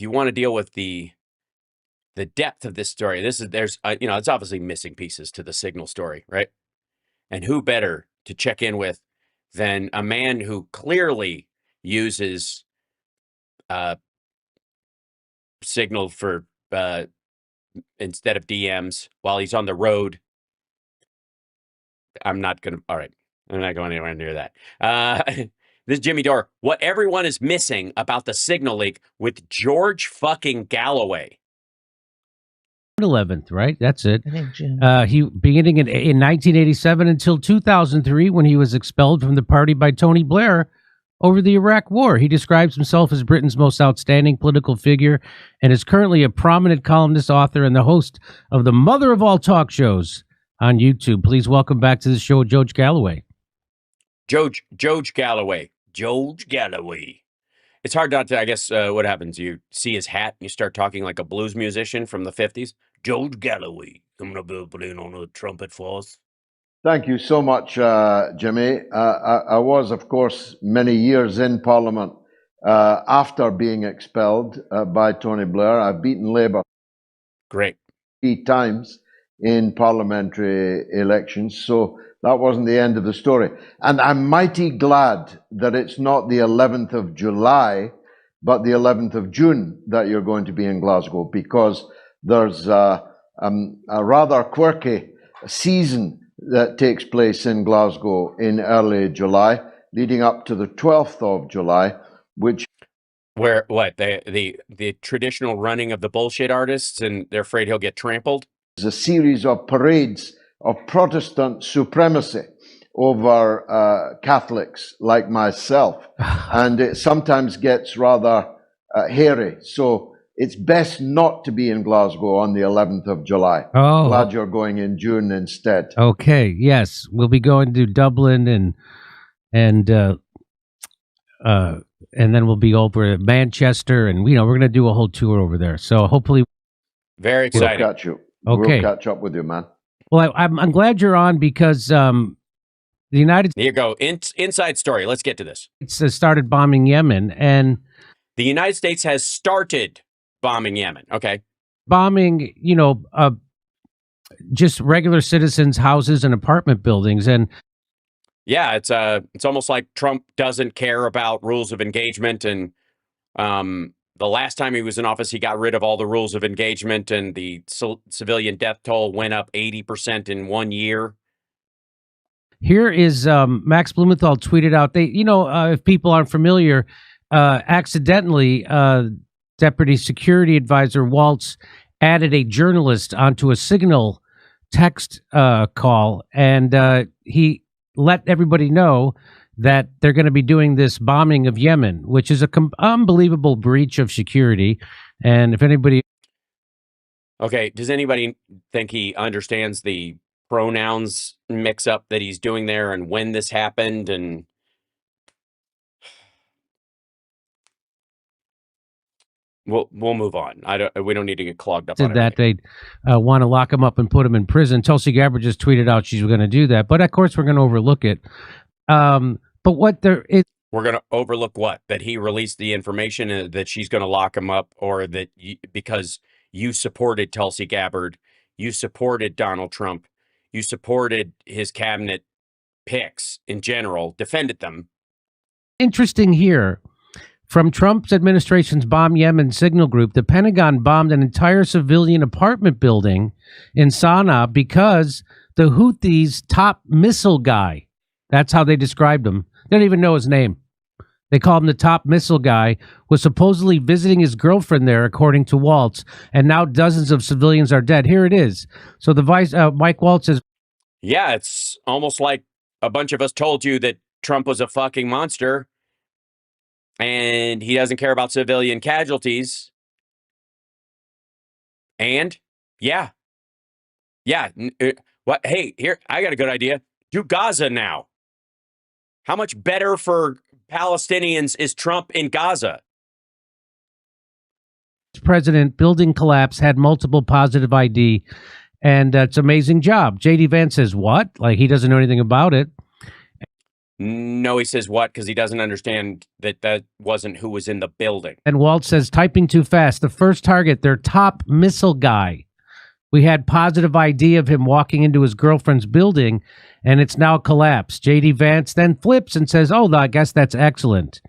you want to deal with the depth of this story, there's it's obviously missing pieces to the signal story, right? And who better to check in with than a man who clearly uses signal for instead of DMs while he's on the road. All right. I'm not going anywhere near that. This is Jimmy Dore. What everyone is missing about the signal leak with George fucking Galloway. 11th, right? That's it. He beginning in 1987 until 2003, when he was expelled from the party by Tony Blair over the Iraq War. He describes himself as Britain's most outstanding political figure and is currently a prominent columnist, author, and the host of the mother of all talk shows on YouTube. Please welcome back to the show, George Galloway. George Galloway. George Galloway. It's hard not to, I guess, what happens? You see his hat and you start talking like a blues musician from the 50s. George Galloway, coming up here playing on a trumpet for us. Thank you so much, Jimmy. I was, of course, many years in Parliament after being expelled by Tony Blair. I've beaten Labour great 3 times in parliamentary elections, so that wasn't the end of the story. And I'm mighty glad that it's not the 11th of July, but the 11th of June that you're going to be in Glasgow, because there's a rather quirky season that takes place in Glasgow in early July, leading up to the 12th of July, which... Where, what, the traditional running of the bullshit artists, and they're afraid he'll get trampled? is a series of parades of Protestant supremacy over Catholics like myself. And it sometimes gets rather hairy. So it's best not to be in Glasgow on the 11th of July. Oh. Glad you're going in June instead. Okay, yes. We'll be going to Dublin and then we'll be over at Manchester, and we're going to do a whole tour over there. So hopefully, very exciting. We'll catch you. Okay. We'll catch up with you, man. Well, I'm glad you're on, because the United Here you go. Inside story. Let's get to this. States started bombing Yemen, and the United States has started bombing Yemen. Okay. Bombing, just regular citizens' houses and apartment buildings. And yeah, it's almost like Trump doesn't care about rules of engagement. And the last time he was in office, he got rid of all the rules of engagement, and the civilian death toll went up 80% in 1 year. Here is Max Blumenthal tweeted out. They, if people aren't familiar, accidentally, Deputy Security Advisor Waltz added a journalist onto a Signal text call, and he let everybody know that they're going to be doing this bombing of Yemen, which is an unbelievable breach of security. And if anybody... Okay, does anybody think he understands the pronouns mix-up that he's doing there and when this happened? And we'll move on. We don't need to get clogged up on that. They want to lock him up and put him in prison. Tulsi Gabbard just tweeted out she's going to do that. But, of course, we're going to overlook it. But what there is... We're going to overlook what? That he released the information that she's going to lock him up, or that because you supported Tulsi Gabbard, you supported Donald Trump, you supported his cabinet picks in general, defended them. Interesting here. From Trump's administration's Bomb Yemen signal group, the Pentagon bombed an entire civilian apartment building in Sana'a because the Houthis' top missile guy, that's how they described him. They don't even know his name. They call him the top missile guy, was supposedly visiting his girlfriend there, according to Waltz, and now dozens of civilians are dead. Here it is. So the Mike Waltz says... Yeah, it's almost like a bunch of us told you that Trump was a fucking monster, and he doesn't care about civilian casualties. And, yeah. What? Hey, here, I got a good idea. Do Gaza now. How much better for Palestinians is Trump in Gaza? President, building collapse, had multiple positive ID, and it's an amazing job. J.D. Vance says, what? Like, he doesn't know anything about it. No, he says what? Because he doesn't understand that wasn't who was in the building. And Walt says, typing too fast. The first target, their top missile guy. We had positive ID of him walking into his girlfriend's building, and it's now collapsed. J.D. Vance then flips and says, oh, I guess that's excellent.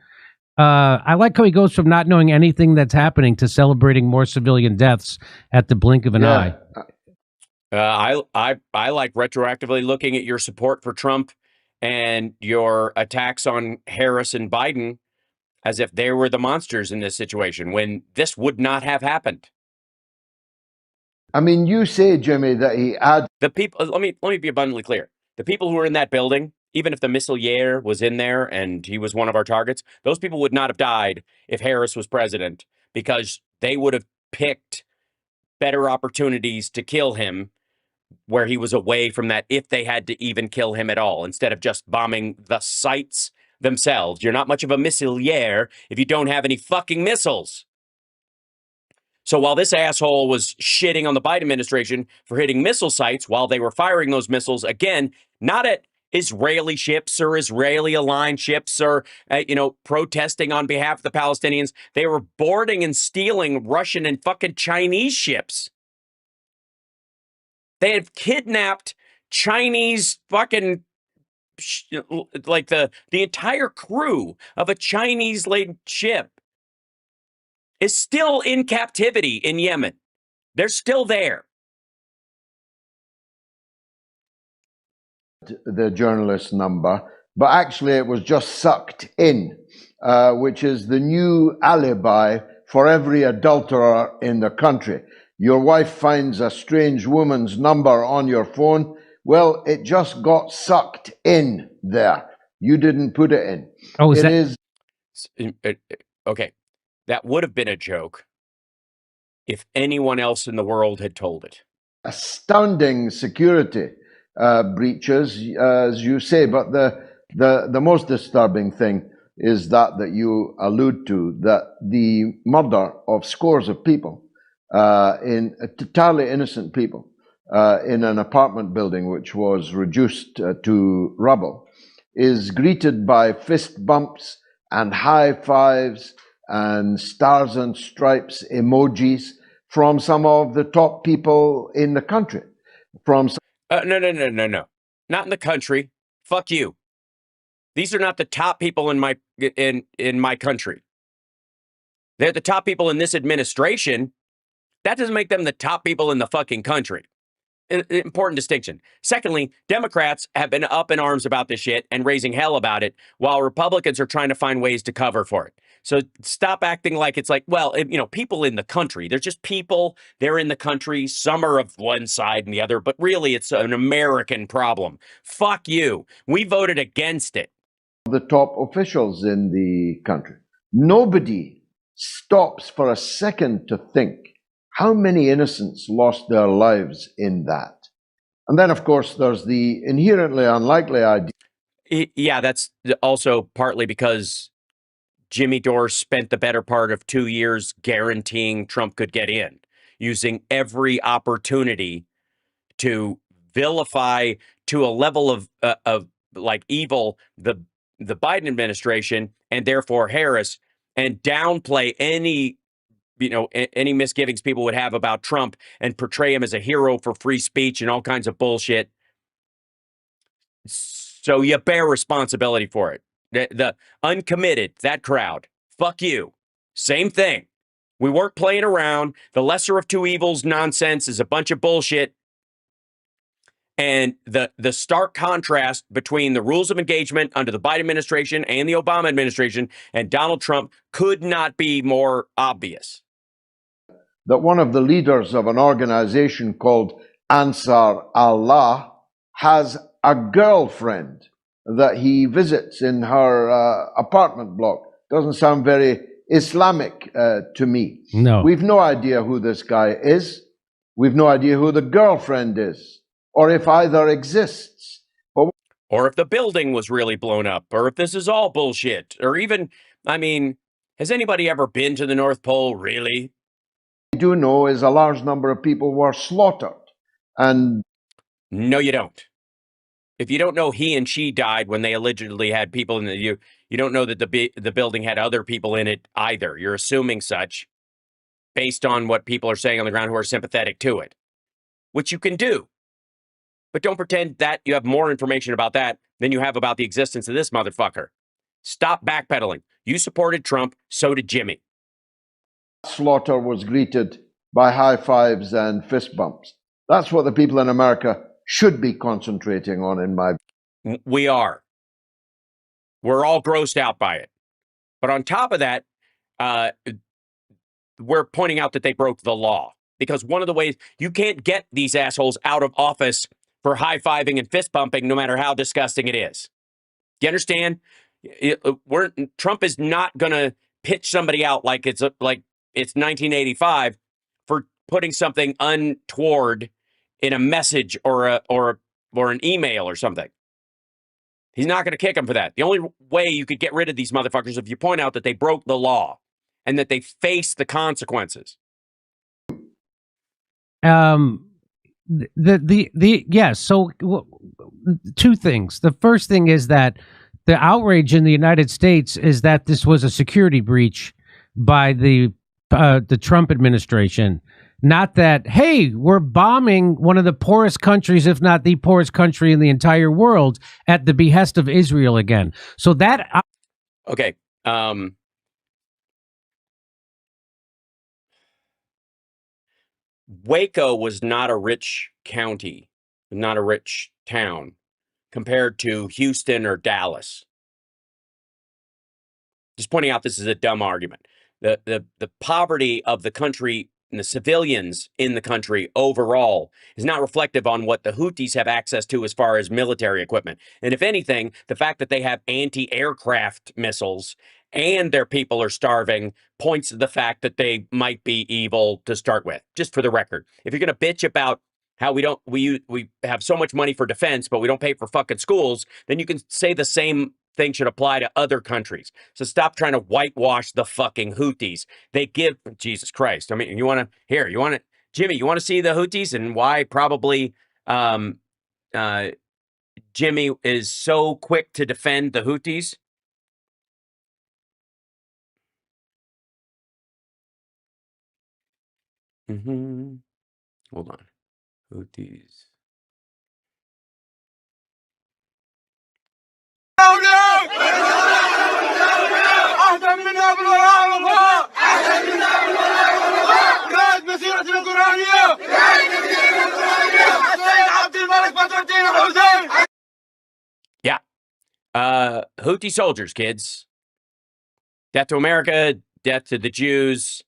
I like how he goes from not knowing anything that's happening to celebrating more civilian deaths at the blink of an eye. I like retroactively looking at your support for Trump and your attacks on Harris and Biden as if they were the monsters in this situation when this would not have happened. I mean, you say, Jimmy, that he had the people. Let me be abundantly clear. The people who were in that building, even if the missileer was in there and he was one of our targets, those people would not have died if Harris was president because they would have picked better opportunities to kill him where he was away from that if they had to even kill him at all, instead of just bombing the sites themselves. You're not much of a missileer if you don't have any fucking missiles. So while this asshole was shitting on the Biden administration for hitting missile sites while they were firing those missiles, again, not at Israeli ships or Israeli-aligned ships or, protesting on behalf of the Palestinians, they were boarding and stealing Russian and fucking Chinese ships. They had kidnapped Chinese fucking, like the entire crew of a Chinese-laden ship is still in captivity in Yemen. They're still there. the journalist number, but actually it was just sucked in, which is the new alibi for every adulterer in the country. Your wife finds a strange woman's number on your phone. Well, it just got sucked in there. You didn't put it in. Oh, Okay. That would have been a joke if anyone else in the world had told it. Astounding security breaches, as you say, but the most disturbing thing is that you allude to, that the murder of scores of people, in entirely innocent people, in an apartment building which was reduced to rubble, is greeted by fist bumps and high fives and stars and stripes emojis from some of the top people in the country. No. Not in the country. Fuck you. These are not the top people in my country. They're the top people in this administration. That doesn't make them the top people in the fucking country. Important distinction. Secondly, Democrats have been up in arms about this shit and raising hell about it, while Republicans are trying to find ways to cover for it. So stop acting like it's like, well, people in the country. They're just people. They're in the country. Some are of one side and the other, but really it's an American problem. Fuck you. We voted against it. The top officials in the country. Nobody stops for a second to think how many innocents lost their lives in that. And then, of course, there's the inherently unlikely idea. Yeah, that's also partly because Jimmy Dore spent the better part of 2 years guaranteeing Trump could get in, using every opportunity to vilify to a level of like evil the Biden administration and therefore Harris, and downplay any any misgivings people would have about Trump and portray him as a hero for free speech and all kinds of bullshit. So you bear responsibility for it. The uncommitted, that crowd, fuck you. Same thing. We weren't playing around. The lesser of two evils nonsense is a bunch of bullshit. And the stark contrast between the rules of engagement under the Biden administration and the Obama administration and Donald Trump could not be more obvious. That one of the leaders of an organization called Ansar Allah has a girlfriend that he visits in her apartment block. Doesn't sound very Islamic to me. No. We've no idea who this guy is. We've no idea who the girlfriend is, or if either exists. Or if the building was really blown up, or if this is all bullshit, or even, has anybody ever been to the North Pole, really? What we do know is a large number of people were slaughtered. And no, you don't. if you don't know he and she died when they allegedly had people in the you don't know that the building had other people in it either. You're assuming such based on what people are saying on the ground who are sympathetic to it, which you can do. But don't pretend that you have more information about that than you have about the existence of this motherfucker. Stop backpedaling. You supported Trump, so did Jimmy. Slaughter was greeted by high fives and fist bumps. That's what the people in America should be concentrating on, in my view. We are. We're all grossed out by it. But on top of that, we're pointing out that they broke the law. Because one of the ways you can't get these assholes out of office for high-fiving and fist-bumping, no matter how disgusting it is. You understand? Trump is not going to pitch somebody out like it's 1985 for putting something untoward in a message or an email or something. He's not going to kick them for that. The only way you could get rid of these motherfuckers is if you point out that they broke the law and that they face the consequences. Yes. So two things. The first thing is that the outrage in the United States is that this was a security breach by the Trump administration. Not that, hey, we're bombing one of the poorest countries, if not the poorest country in the entire world, at the behest of Israel again. So that. Okay. Waco was not a rich county, not a rich town compared to Houston or Dallas. Just pointing out this is a dumb argument. The poverty of the country and the civilians in the country overall is not reflective on what the Houthis have access to as far as military equipment. And if anything, the fact that they have anti-aircraft missiles and their people are starving points to the fact that they might be evil to start with, just for the record. If you're going to bitch about how we have so much money for defense, but we don't pay for fucking schools, then you can say the same thing should apply to other countries. So stop trying to whitewash the fucking Houthis. They give, Jesus Christ. I mean, Jimmy, you want to see the Houthis and why probably Jimmy is so quick to defend the Houthis? Hold on. Houthis. Yeah. Houthi soldiers, kids. Death to America, death to the Jews.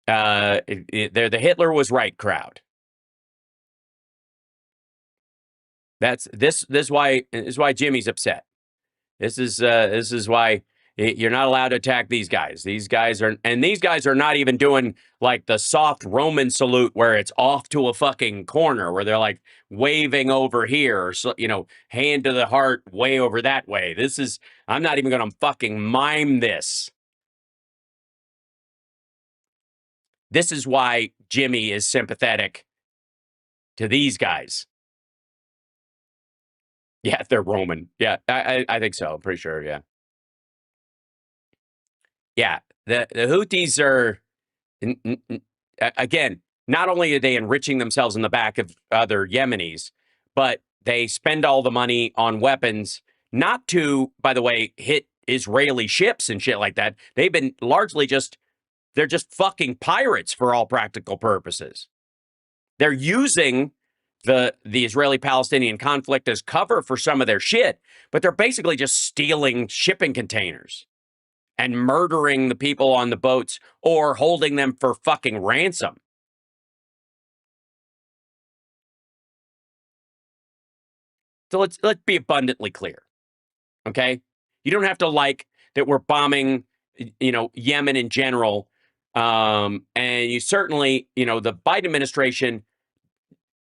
They're the Hitler was right crowd. This is why Jimmy's upset. This is why you're not allowed to attack these guys. These guys are not even doing like the soft Roman salute where it's off to a fucking corner where they're like waving over here or so, hand to the heart way over that way. I'm not even going to fucking mime this. This is why Jimmy is sympathetic to these guys. Yeah, they're Roman. Yeah, I think so. I'm pretty sure. Yeah. Yeah, the Houthis are, again, not only are they enriching themselves in the back of other Yemenis, but they spend all the money on weapons, not to, by the way, hit Israeli ships and shit like that. They've been largely they're just fucking pirates for all practical purposes. They're using the Israeli-Palestinian conflict as cover for some of their shit, but they're basically just stealing shipping containers and murdering the people on the boats or holding them for fucking ransom. So let's be abundantly clear, okay? You don't have to like that we're bombing, Yemen in general, and you certainly, the Biden administration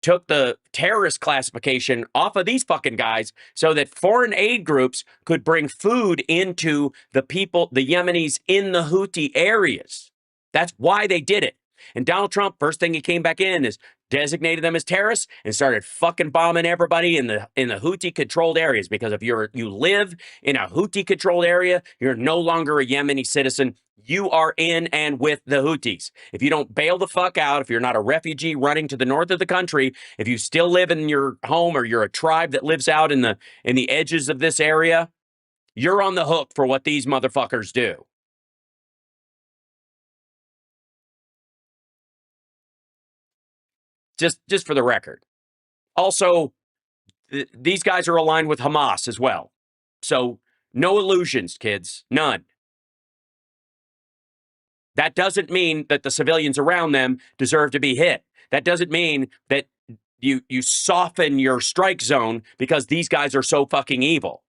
took the terrorist classification off of these fucking guys so that foreign aid groups could bring food into the people, the Yemenis in the Houthi areas. That's why they did it. And Donald Trump, first thing he came back in is designated them as terrorists and started fucking bombing everybody in the Houthi controlled areas. Because if you live in a Houthi controlled area, you're no longer a Yemeni citizen. You are in and with the Houthis. If you don't bail the fuck out, if you're not a refugee running to the north of the country, if you still live in your home or you're a tribe that lives out in the edges of this area, you're on the hook for what these motherfuckers do. Just for the record. Also, these guys are aligned with Hamas as well. So no illusions, kids. None. That doesn't mean that the civilians around them deserve to be hit. That doesn't mean that you soften your strike zone because these guys are so fucking evil.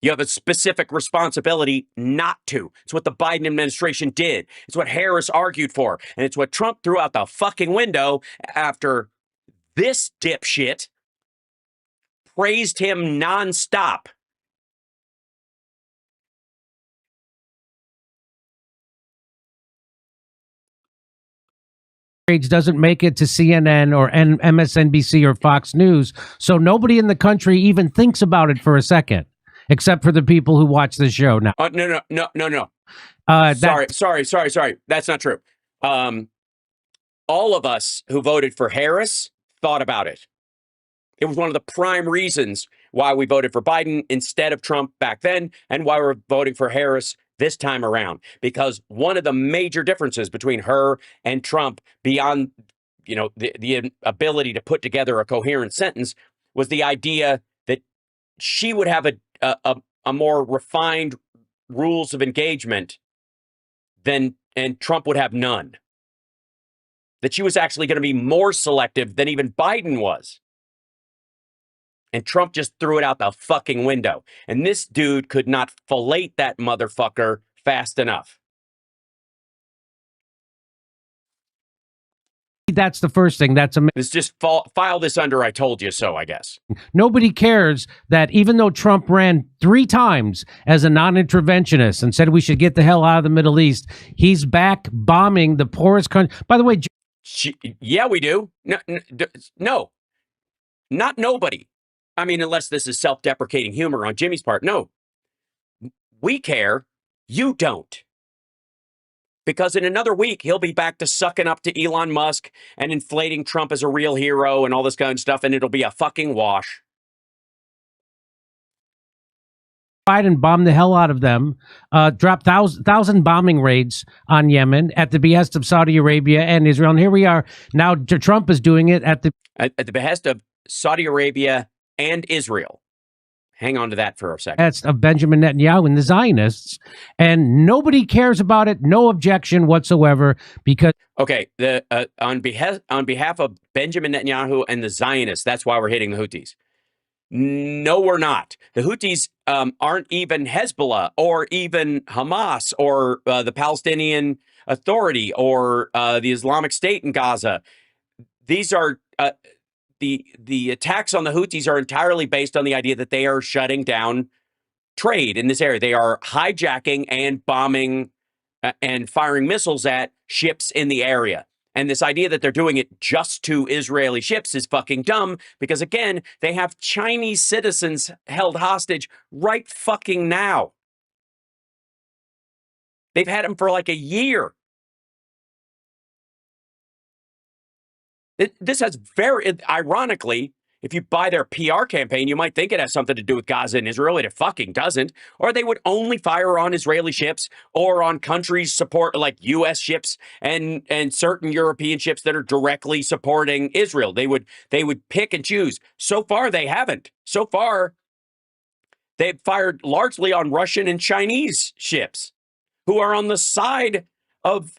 You have a specific responsibility not to. It's what the Biden administration did. It's what Harris argued for. And it's what Trump threw out the fucking window after this dipshit praised him nonstop. Doesn't make it to CNN or MSNBC or Fox News. So nobody in the country even thinks about it for a second. Except for the people who watch the show now. No. Sorry. That's not true. All of us who voted for Harris thought about it. It was one of the prime reasons why we voted for Biden instead of Trump back then, and why we're voting for Harris this time around. Because one of the major differences between her and Trump, beyond the ability to put together a coherent sentence, was the idea that she would have a more refined rules of engagement and Trump would have none. That she was actually going to be more selective than even Biden was. And Trump just threw it out the fucking window. And this dude could not fillet that motherfucker fast enough. That's the first thing. This just file this under I told you so, I guess. Nobody cares that even though Trump ran 3 times as a non-interventionist and said we should get the hell out of the Middle East, he's back bombing the poorest country. By the way, yeah, we do. No, not nobody. I mean, unless this is self-deprecating humor on Jimmy's part. No, we care. You don't. Because in another week, he'll be back to sucking up to Elon Musk and inflating Trump as a real hero and all this kind of stuff, and it'll be a fucking wash. Biden bombed the hell out of them, dropped thousand bombing raids on Yemen at the behest of Saudi Arabia and Israel. And here we are now. Trump is doing it at the behest of Saudi Arabia and Israel. Hang on to that for a second. That's of Benjamin Netanyahu and the Zionists, and nobody cares about it. No objection whatsoever. Because okay, on behalf of Benjamin Netanyahu and the Zionists, that's why we're hitting the Houthis. No, we're not. The Houthis aren't even Hezbollah or even Hamas or the Palestinian Authority or the Islamic State in Gaza. These are the attacks on the Houthis are entirely based on the idea that they are shutting down trade in this area. They are hijacking and bombing and firing missiles at ships in the area. And this idea that they're doing it just to Israeli ships is fucking dumb because, again, they have Chinese citizens held hostage right fucking now. They've had them for like a year. This has ironically, if you buy their PR campaign, you might think it has something to do with Gaza and Israel. It fucking doesn't. Or they would only fire on Israeli ships or on countries support like U.S. ships and certain European ships that are directly supporting Israel. They would pick and choose. So far, they haven't. So far, they've fired largely on Russian and Chinese ships who are on the side of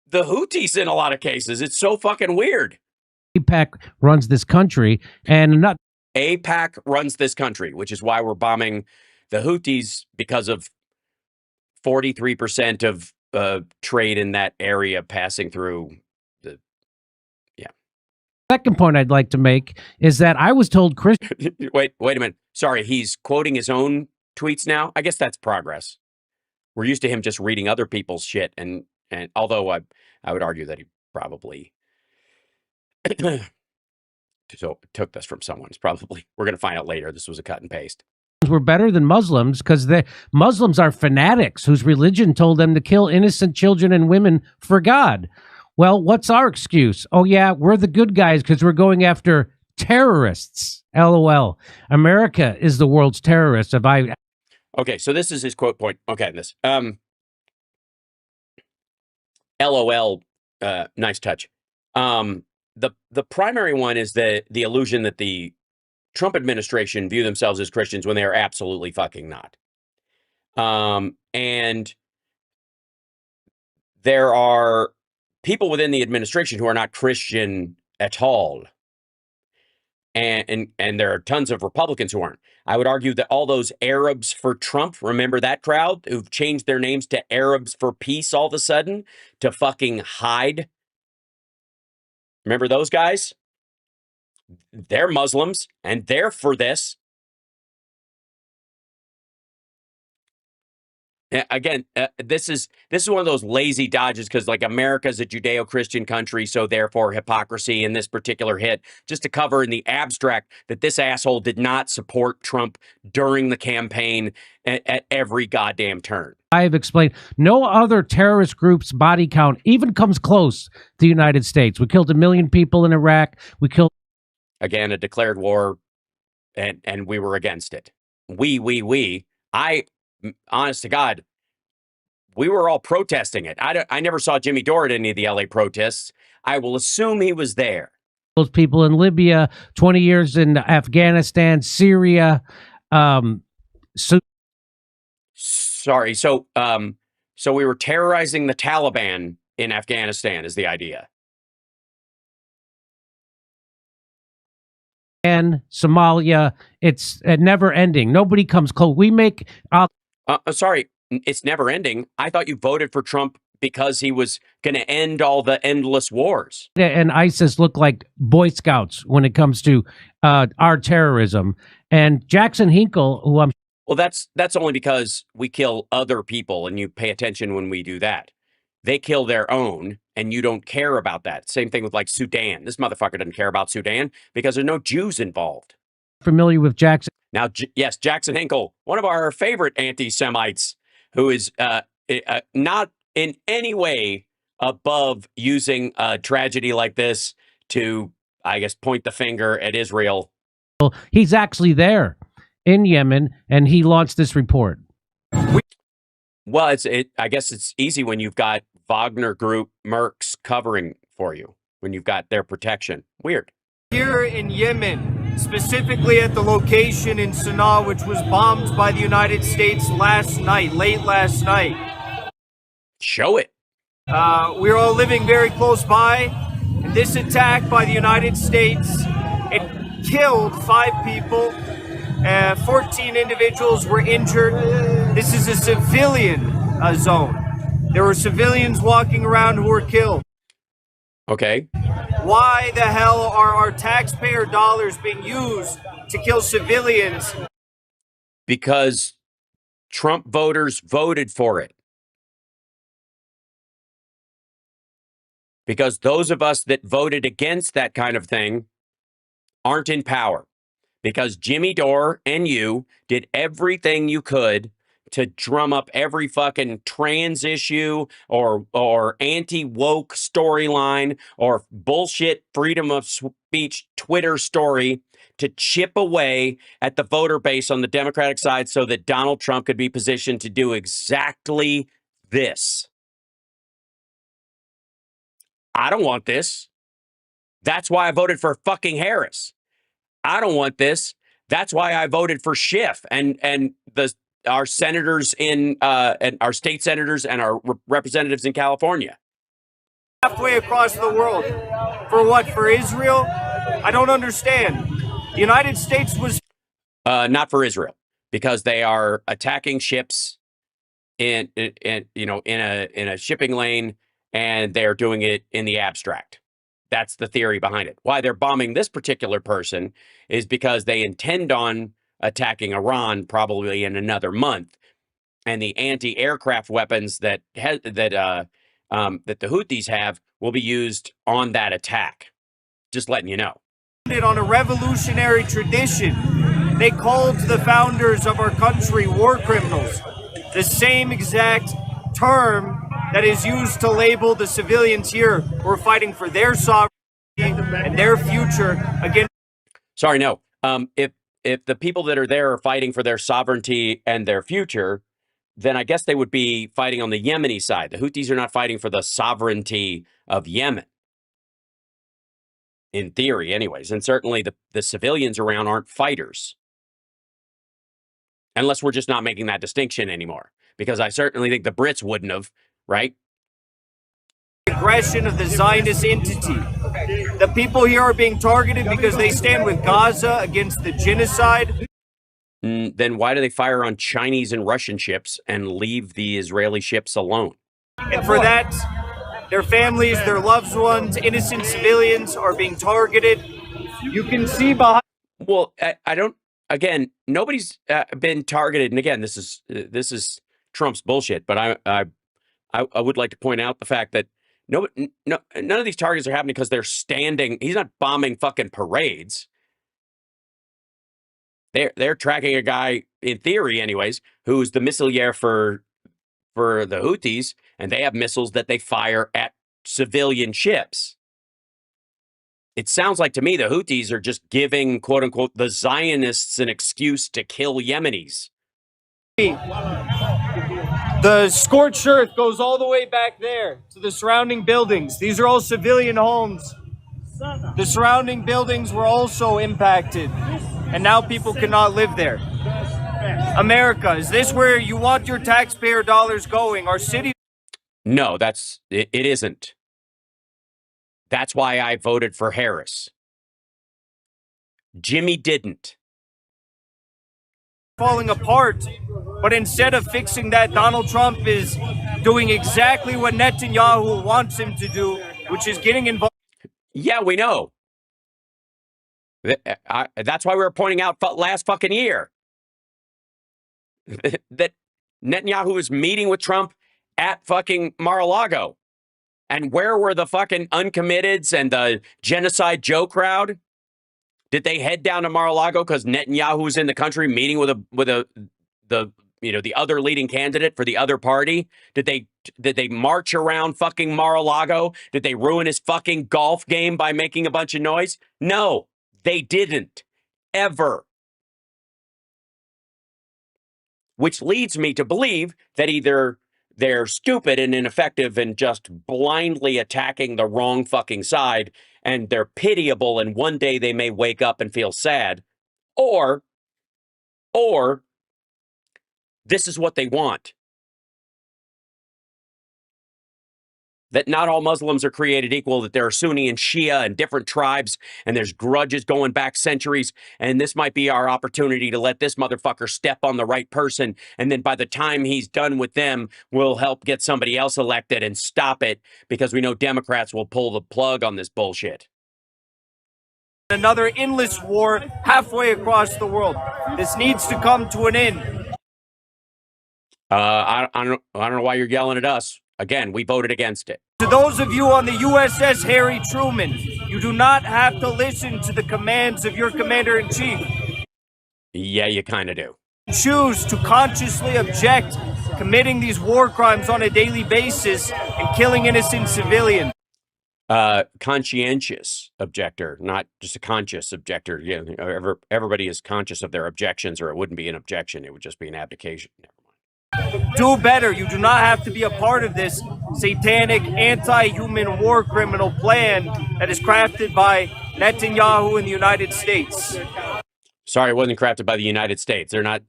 the Houthis in a lot of cases. It's so fucking weird. AIPAC runs this country, and not AIPAC runs this country, which is why we're bombing the Houthis, because of 43% of trade in that area passing through the. Yeah. Second point I'd like to make is that I was told Chris. Wait a minute. Sorry, he's quoting his own tweets now. I guess that's progress. We're used to him just reading other people's shit, and although I would argue that he probably so took this from someone. It's probably, we're going to find out later, this was a cut and paste. Were better than Muslims because the Muslims are fanatics whose religion told them to kill innocent children and women for God. Well, what's our excuse? Oh, yeah, we're the good guys because we're going after terrorists. LOL. America is the world's terrorist. Okay, so this is his quote point. Okay, this. LOL, nice touch. The primary one is the illusion that the Trump administration view themselves as Christians when they are absolutely fucking not. And there are people within the administration who are not Christian at all. And there are tons of Republicans who aren't. I would argue that all those Arabs for Trump, remember that crowd who've changed their names to Arabs for Peace all of a sudden to fucking hide? Remember those guys? They're Muslims and they're for this. Again, this is one of those lazy dodges because like America's a Judeo-Christian country, so therefore hypocrisy in this particular hit, just to cover in the abstract that this asshole did not support Trump during the campaign at every goddamn turn. I've explained no other terrorist group's body count even comes close to the United States. We killed 1 million people in Iraq. We killed, again, a declared war, and we were against it. Honest to God, we were all protesting it. I never saw Jimmy Dore at any of the LA protests. I will assume he was there. Those people in Libya, 20 years in Afghanistan, Syria. So we were terrorizing the Taliban in Afghanistan is the idea. And Somalia, it's never ending. Nobody comes close. We make sorry, it's never ending. I thought you voted for Trump because he was going to end all the endless wars. And ISIS look like Boy Scouts when it comes to our terrorism. And Jackson Hinkle, who I'm well, that's only because we kill other people, and you pay attention when we do that. They kill their own, and you don't care about that. Same thing with like Sudan. This motherfucker doesn't care about Sudan because there's no Jews involved. Familiar with Jackson. Now, yes, Jackson Hinkle, one of our favorite anti-Semites, who is not in any way above using a tragedy like this to, I guess, point the finger at Israel. He's actually there in Yemen, and he launched this report. Well, I guess it's easy when you've got Wagner Group mercs covering for you, when you've got their protection. Weird. Here in Yemen, specifically at the location in Sana'a, which was bombed by the United States late last night. Show it. We're all living very close by. And this attack by the United States, it killed 5 people. 14 individuals were injured. This is a civilian zone. There were civilians walking around who were killed. Okay. Why the hell are our taxpayer dollars being used to kill civilians? Because Trump voters voted for it. Because those of us that voted against that kind of thing aren't in power. Because Jimmy Dore and you did everything you could to drum up every fucking trans issue or anti-woke storyline or bullshit freedom of speech Twitter story to chip away at the voter base on the Democratic side so that Donald Trump could be positioned to do exactly this. I don't want this. That's why I voted for fucking Harris. I don't want this. That's why I voted for Schiff and our senators and our state senators and our representatives in California. Halfway across the world. For what? For Israel? I don't understand. The United States was not for Israel, because they are attacking ships in a shipping lane, and they are doing it in the abstract. That's the theory behind it. Why they're bombing this particular person is because they intend on attacking Iran probably in another month, and the anti-aircraft weapons that that the Houthis have will be used on that attack. Just letting you know. On a revolutionary tradition, they called the founders of our country war criminals. The same exact term that is used to label the civilians here who are fighting for their sovereignty and their future against. Sorry, no. If the people that are there are fighting for their sovereignty and their future, then I guess they would be fighting on the Yemeni side. The Houthis are not fighting for the sovereignty of Yemen. In theory, anyways. And certainly the civilians around aren't fighters. Unless we're just not making that distinction anymore. Because I certainly think the Brits wouldn't have, right? Aggression of the Zionist entity. The people here are being targeted because they stand with Gaza against the genocide. Then why do they fire on Chinese and Russian ships and leave the Israeli ships alone? And for that, their families, their loved ones, innocent civilians are being targeted. You can see behind. Well, I don't. Again, nobody's been targeted. And again, this is Trump's bullshit. But I would like to point out the fact that none of these targets are happening because they're standing. He's not bombing fucking parades. They're tracking a guy, in theory, anyways, who's the missileer for the Houthis, and they have missiles that they fire at civilian ships. It sounds like to me the Houthis are just giving, quote unquote, the Zionists an excuse to kill Yemenis. The scorched earth goes all the way back there to the surrounding buildings. These are all civilian homes. The surrounding buildings were also impacted, and now people cannot live there. America, is this where you want your taxpayer dollars going? Our city? No, it isn't. That's why I voted for Harris. Jimmy didn't. Falling apart, but instead of fixing that, Donald Trump is doing exactly what Netanyahu wants him to do, which is getting involved. Yeah, we know. That's why we were pointing out last fucking year that Netanyahu is meeting with Trump at fucking Mar-a-Lago. And where were the fucking uncommitteds and the genocide Joe crowd? Did they head down to Mar-a-Lago because Netanyahu was in the country meeting with the other leading candidate for the other party? Did they march around fucking Mar-a-Lago? Did they ruin his fucking golf game by making a bunch of noise? No, they didn't. Ever. Which leads me to believe that either they're stupid and ineffective and just blindly attacking the wrong fucking side, and they're pitiable, and one day they may wake up and feel sad, or this is what they want. That not all Muslims are created equal, that there are Sunni and Shia and different tribes, and there's grudges going back centuries, and this might be our opportunity to let this motherfucker step on the right person, and then by the time he's done with them, we'll help get somebody else elected and stop it, because we know Democrats will pull the plug on this bullshit. Another endless war halfway across the world. This needs to come to an end. I don't know why you're yelling at us. Again, we voted against it. To those of you on the USS Harry Truman, you do not have to listen to the commands of your commander-in-chief. Yeah, you kind of do. Choose to consciously object, committing these war crimes on a daily basis and killing innocent civilians. Conscientious objector, not just a conscious objector. Yeah, everybody is conscious of their objections, or it wouldn't be an objection. It would just be an abdication. Never mind. Do better. You do not have to be a part of this satanic, anti-human war criminal plan that is crafted by Netanyahu in the United States. Sorry, it wasn't crafted by the United States. They're not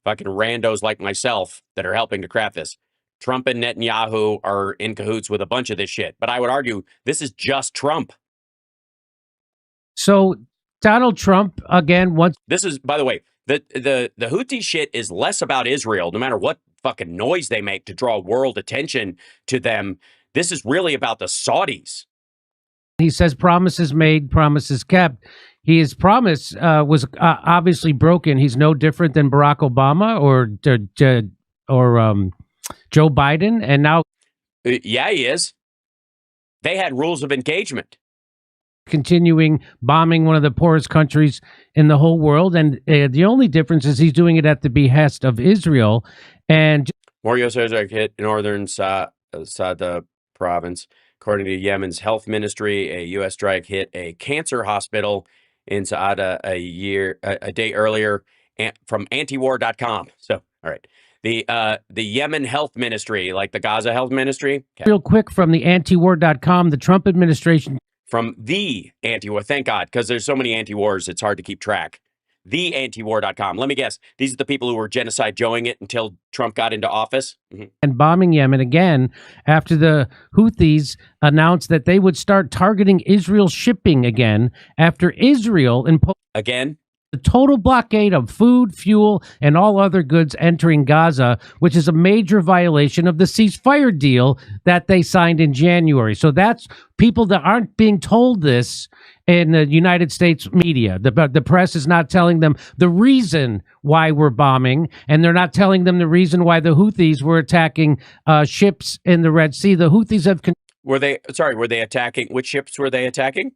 fucking randos like myself that are helping to craft this. Trump and Netanyahu are in cahoots with a bunch of this shit. But I would argue this is just Trump. So Donald Trump, again, once... This is, by the way, the Houthi shit is less about Israel, no matter what fucking noise they make to draw world attention to them. This is really about the Saudis. He says promises made, promises kept. His promise was obviously broken. He's no different than Barack Obama or Joe Biden. And now Yeah, he is. They had rules of engagement. Continuing bombing one of the poorest countries in the whole world. And the only difference is he's doing it at the behest of Israel. And More U.S. airstrike hit northern Sada province. According to Yemen's health ministry, a U.S. strike hit a cancer hospital in Saada a day earlier, from antiwar.com. So, all right. The Yemen health ministry, like the Gaza health ministry. Okay. real quick from the antiwar.com, the Trump administration. From the anti-war, thank God, because there's so many anti-wars, it's hard to keep track. The antiwar.com. Let me guess. These are the people who were genocide joeing it until Trump got into office. And bombing Yemen again after the Houthis announced that they would start targeting Israel shipping again after Israel imposed Again? the total blockade of food, fuel, and all other goods entering Gaza, which is a major violation of the ceasefire deal that they signed in January. So that's people that aren't being told this in the United States media. The press is not telling them the reason why we're bombing, and they're not telling them the reason why the Houthis were attacking ships in the Red Sea. The Houthis have Were they attacking? Which ships were they attacking?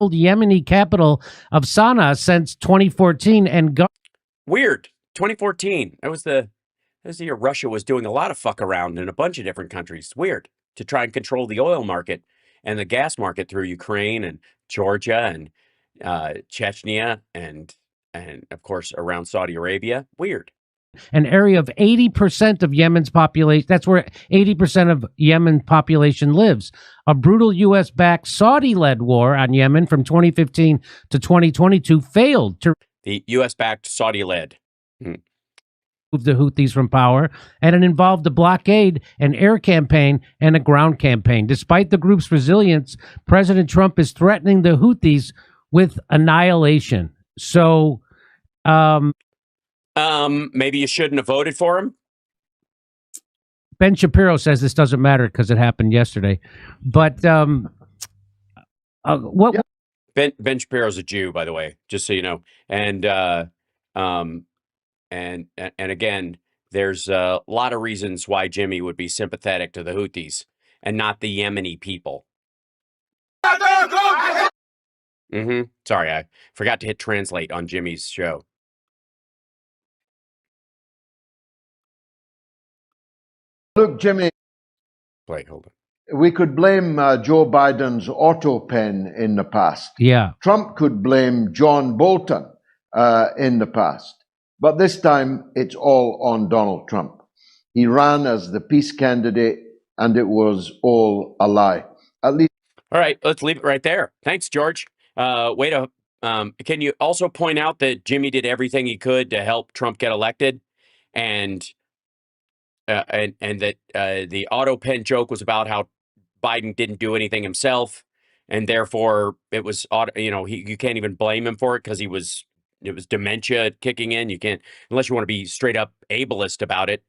Yemeni capital of Sana'a since 2014 and Weird. 2014. That was the year Russia was doing a lot of fuck around in a bunch of different countries. Weird. To try and control the oil market and the gas market through Ukraine and Georgia and Chechnya and of course around Saudi Arabia. Weird. an area of 80% of Yemen's population. That's where 80% of Yemen population lives. A brutal U.S.-backed Saudi-led war on Yemen from 2015 to 2022 failed to The U.S.-backed Saudi-led. move the Houthis from power, and it involved a blockade, an air campaign, and a ground campaign. Despite the group's resilience, President Trump is threatening the Houthis with annihilation. So, maybe you shouldn't have voted for him. Ben Shapiro says this doesn't matter because it happened yesterday. But what? Yeah. Ben Shapiro's a Jew, by the way, just so you know. And again, there's a lot of reasons why Jimmy would be sympathetic to the Houthis and not the Yemeni people. Sorry, I forgot to hit translate on Jimmy's show. Look, Jimmy, Wait, hold on. we could blame Joe Biden's auto pen in the past. Yeah. Trump could blame John Bolton in the past. But this time, it's all on Donald Trump. He ran as the peace candidate, and it was all a lie. At least. All right, let's leave it right there. Thanks, George. Can you also point out that Jimmy did everything he could to help Trump get elected, and that the auto pen joke was about how Biden didn't do anything himself, and therefore it was you can't even blame him for it because it was dementia kicking in. You can't, unless you want to be straight up ableist about it.